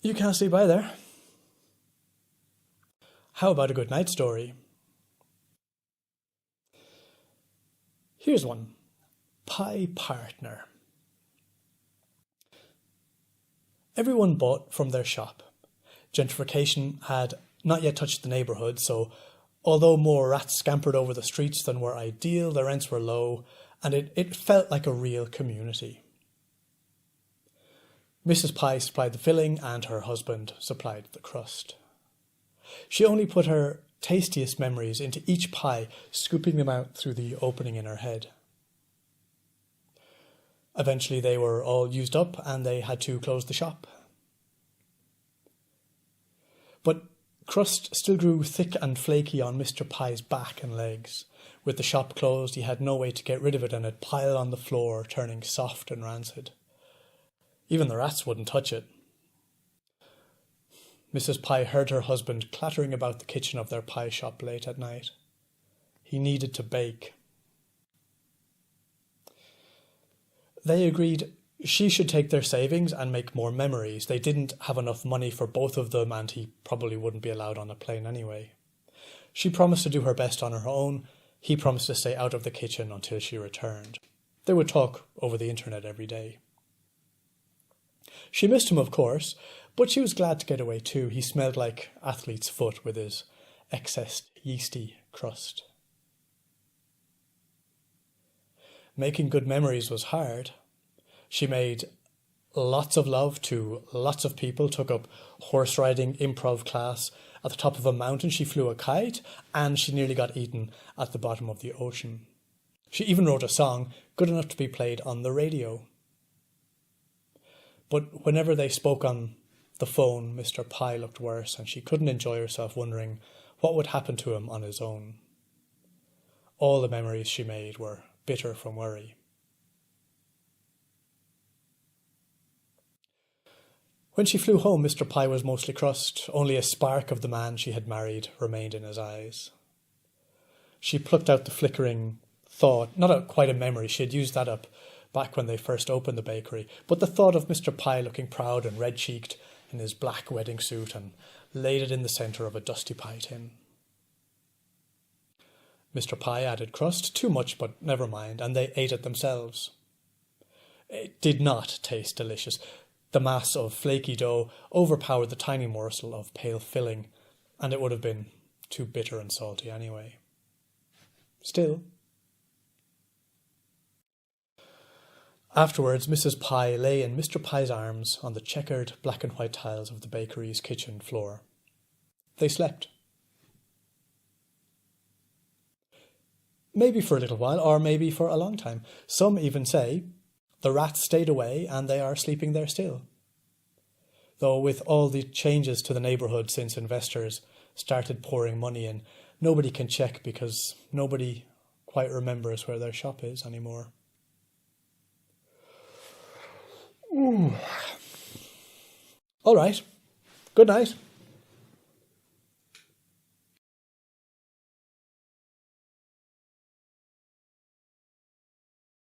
You can't sleep either. How about a good night story? Here's one. Pie partner. Everyone bought from their shop. Gentrification had not yet touched the neighbourhood, so although more rats scampered over the streets than were ideal, the rents were low, and it felt like a real community. Mrs. Pie supplied the filling and her husband supplied the crust. She only put her tastiest memories into each pie, scooping them out through the opening in her head. Eventually they were all used up and they had to close the shop. But crust still grew thick and flaky on Mr. Pie's back and legs. With the shop closed, he had no way to get rid of it and it piled on the floor, turning soft and rancid. Even the rats wouldn't touch it. Mrs. Pie heard her husband clattering about the kitchen of their pie shop late at night. He needed to bake. They agreed she should take their savings and make more memories. They didn't have enough money for both of them and he probably wouldn't be allowed on a plane anyway. She promised to do her best on her own. He promised to stay out of the kitchen until she returned. They would talk over the internet every day. She missed him, of course, but she was glad to get away too. He smelled like athlete's foot with his excess yeasty crust. Making good memories was hard. She made lots of love to lots of people, took up horse riding improv class. At the top of a mountain she flew a kite and she nearly got eaten at the bottom of the ocean. She even wrote a song good enough to be played on the radio. But whenever they spoke on the phone, Mr. Pie looked worse and she couldn't enjoy herself, wondering what would happen to him on his own. All the memories she made were bitter from worry. When she flew home, Mr. Pie was mostly crust. Only a spark of the man she had married remained in his eyes. She plucked out the flickering thought, not quite a memory, she had used that up back when they first opened the bakery, but the thought of Mr. Pie looking proud and red-cheeked in his black wedding suit, and laid it in the centre of a dusty pie tin. Mr. Pie added crust, too much, but never mind, and they ate it themselves. It did not taste delicious. The mass of flaky dough overpowered the tiny morsel of pale filling, and it would have been too bitter and salty anyway. Still. Afterwards, Mrs. Pie lay in Mr. Pie's arms on the checkered black and white tiles of the bakery's kitchen floor. They slept. Maybe for a little while, or maybe for a long time. Some even say the rats stayed away and they are sleeping there still. Though with all the changes to the neighbourhood since investors started pouring money in, nobody can check because nobody quite remembers where their shop is anymore. Ooh. All right. Good night.